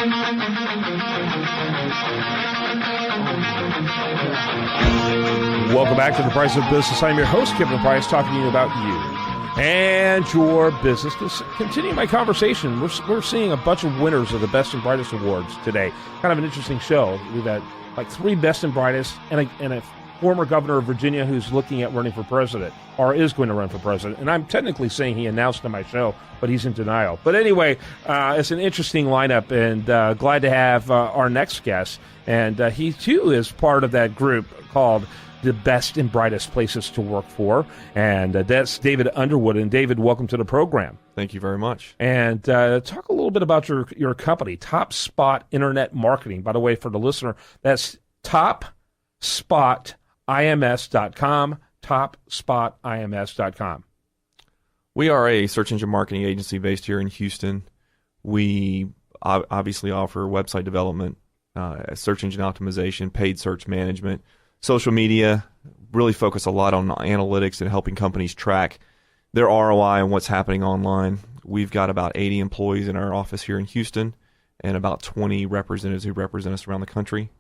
Welcome back to The Price of Business. I'm your host, Kevin Price, talking to you about you and your business. Continuing my conversation, we're seeing a bunch of winners of the Best and Brightest Awards today. Kind of an interesting show. We've had like 3 Best and Brightest and a former governor of Virginia who's looking at running for president, or is going to run for president. And I'm technically saying he announced on my show, but he's in denial. But anyway, it's an interesting lineup, and glad to have our next guest. And he, too, is part of that group called the Best and Brightest Places to Work For. And that's David Underwood. And David, welcome to the program. Thank you very much. And talk a little bit about your company, Top Spot Internet Marketing. By the way, for the listener, that's TopSpotIMS.com, TopSpotIMS.com. We are a search engine marketing agency based here in Houston. We obviously offer website development, search engine optimization, paid search management, social media, really focus a lot on analytics and helping companies track their ROI and what's happening online. We've got about 80 employees in our office here in Houston and about 20 representatives who represent us around the country.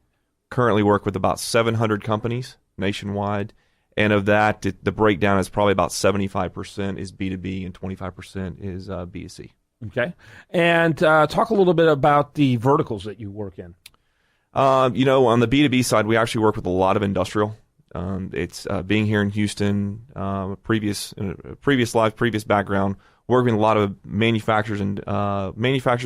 Currently work with about 700 companies nationwide, and of that, the breakdown is probably about 75% is B2B and 25% is B2C. Okay. And talk a little bit about the verticals that you work in. On the B2B side, we actually work with a lot of industrial. It's being here in Houston, previous background, working with a lot of manufacturers,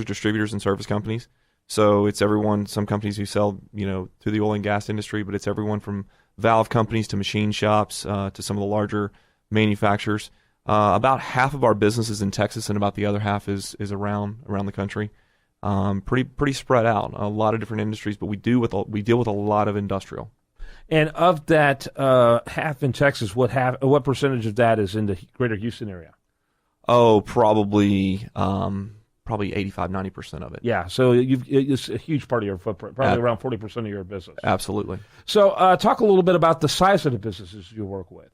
distributors, and service companies. So it's everyone, some companies who sell, to the oil and gas industry, but it's everyone from valve companies to machine shops to some of the larger manufacturers. About half of our business is in Texas, and about the other half is around the country. Pretty spread out, a lot of different industries, but we deal with a lot of industrial. And of that half in Texas, what percentage of that is in the greater Houston area? Oh, probably 85-90% of it. Yeah, so it's a huge part of your footprint, probably around 40% of your business. Absolutely. So talk a little bit about the size of the businesses you work with.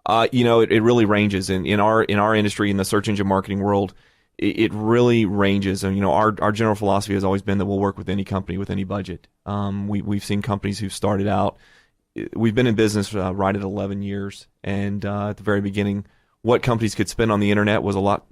It really ranges. In our industry, in the search engine marketing world, it really ranges. And, our general philosophy has always been that we'll work with any company with any budget. We've seen companies who've started out. We've been in business right at 11 years, and at the very beginning, what companies could spend on the internet was a lot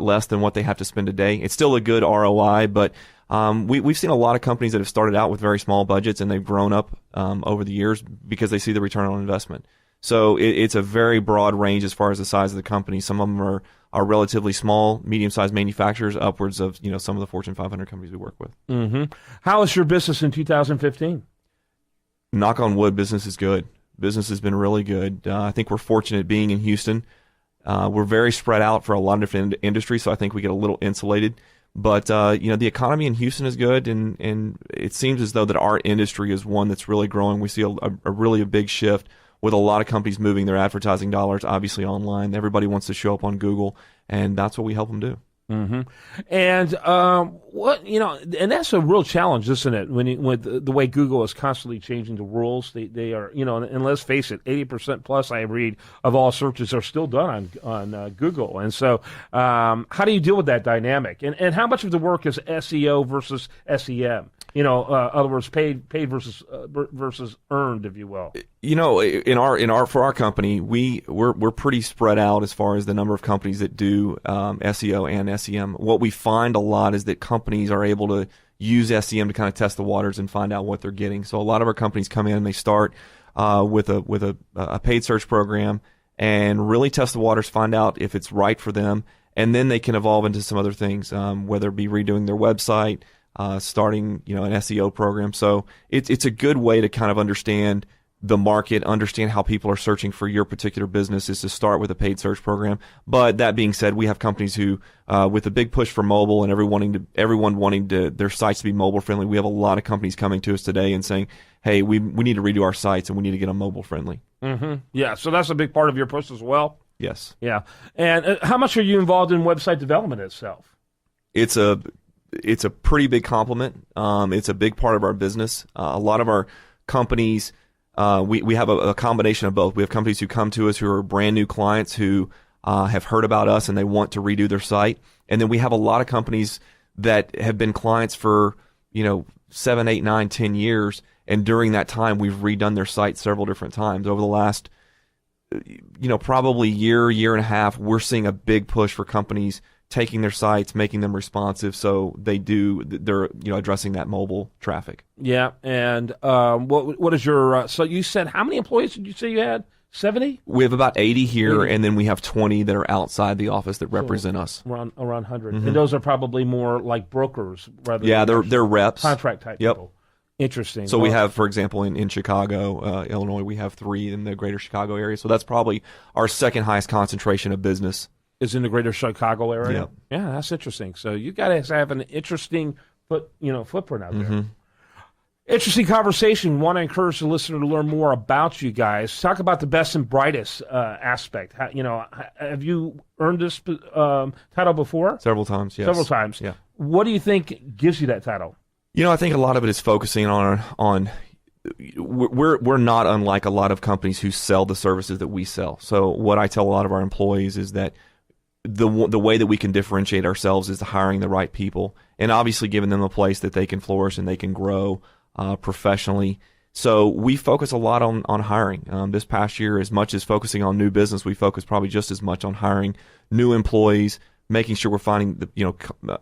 less than what they have to spend today. It's still a good ROI, but we've seen a lot of companies that have started out with very small budgets, and they've grown up over the years because they see the return on investment. So it's a very broad range as far as the size of the company. Some of them are relatively small, medium-sized manufacturers, upwards of some of the Fortune 500 companies we work with. Mm-hmm. How is your business in 2015? Knock on wood, business is good. Business has been really good. I think we're fortunate being in Houston. We're very spread out for a lot of different industries, so I think we get a little insulated. But the economy in Houston is good, and it seems as though that our industry is one that's really growing. We see a really big shift with a lot of companies moving their advertising dollars, obviously online. Everybody wants to show up on Google, and that's what we help them do. Mm-hmm. And and that's a real challenge, isn't it? With the way Google is constantly changing the rules, they are, and let's face it, 80% plus I read of all searches are still done on Google. And so, how do you deal with that dynamic? And how much of the work is SEO versus SEM? In other words, paid versus earned, if you will. For our company, we're pretty spread out as far as the number of companies that do SEO and SEM. What we find a lot is that companies are able to use SEM to kind of test the waters and find out what they're getting. So a lot of our companies come in and they start with a paid search program and really test the waters, find out if it's right for them, and then they can evolve into some other things, whether it be redoing their website, starting an SEO program. So it's a good way to kind of understand the market, understand how people are searching for your particular business, is to start with a paid search program. But that being said, we have companies who, with a big push for mobile and everyone wanting their sites to be mobile friendly, we have a lot of companies coming to us today and saying, hey, we need to redo our sites and we need to get them mobile friendly. Mm-hmm. Yeah, so that's a big part of your push as well? Yes. Yeah. And how much are you involved in website development itself? It's a pretty big complement. It's a big part of our business. A lot of our companies, we have a combination of both. We have companies who come to us who are brand new clients who have heard about us and they want to redo their site. And then we have a lot of companies that have been clients for 7, 8, 9, 10 years, and during that time we've redone their site several different times over the last probably year and a half. We're seeing a big push for companies taking their sites, making them responsive, so they're addressing that mobile traffic. Yeah, and what is your so you said how many employees did you say you had? 70? We have about 80 here, and then we have 20 that are outside the office that represent us. Around 100. And those are probably more like brokers rather than they're reps. Contract type people. Interesting. So we have, for example, in Chicago, Illinois, we have 3 in the greater Chicago area. So that's probably our second highest concentration of business. Is in the greater Chicago area? Yep. Yeah, that's interesting. So you guys have an interesting footprint out there. Interesting conversation. Want to encourage the listener to learn more about you guys. Talk about the best and brightest aspect. Have you earned this title before? Several times, yes. Several times. Yeah. What do you think gives you that title? I think a lot of it is focusing on we're not unlike a lot of companies who sell the services that we sell. So what I tell a lot of our employees is that the way that we can differentiate ourselves is hiring the right people, and obviously giving them a place that they can flourish and they can grow professionally. So we focus a lot on hiring. This past year, as much as focusing on new business, we focus probably just as much on hiring new employees, making sure we're finding the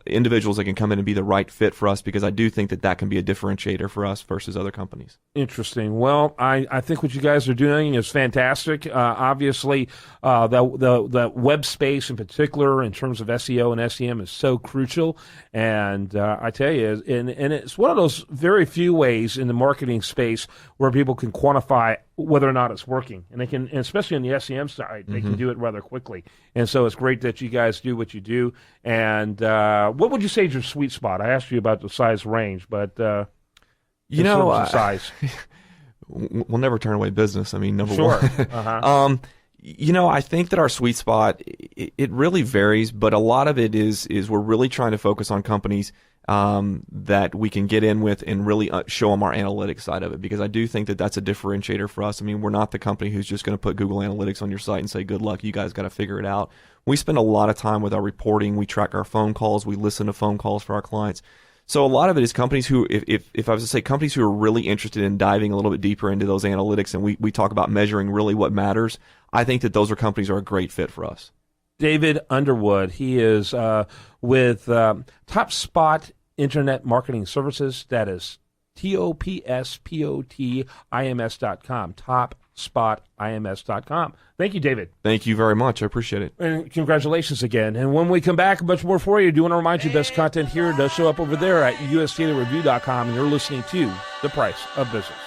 individuals that can come in and be the right fit for us, because I do think that can be a differentiator for us versus other companies. Interesting. Well, I think what you guys are doing is fantastic. Obviously, the web space in particular, in terms of SEO and SEM, is so crucial. And I tell you, and it's one of those very few ways in the marketing space where people can quantify whether or not it's working, and they can, and especially on the SEM side, they can do it rather quickly. And so it's great that you guys do what you do. And what would you say is your sweet spot? I asked you about the size range, but size, we'll never turn away business. I mean, number sure. one. I think that our sweet spot, it really varies, but a lot of it is we're really trying to focus on companies that we can get in with and really show them our analytics side of it, because I do think that that's a differentiator for us. I mean, we're not the company who's just going to put Google Analytics on your site and say, good luck, you guys got to figure it out. We spend a lot of time with our reporting. We track our phone calls. We listen to phone calls for our clients. So a lot of it is companies who, if I was to say companies who are really interested in diving a little bit deeper into those analytics, and we talk about measuring really what matters, I think that those companies are a great fit for us. David Underwood, he is with Top Spot Internet Marketing Services. That is TOPSPOTIMS.com. TopSpotIMS.com. Thank you, David. Thank you very much. I appreciate it. And congratulations again. And when we come back, much more for you. I do want to remind you, best content here does show up over there at USDailyReview.com, and you're listening to The Price of Business.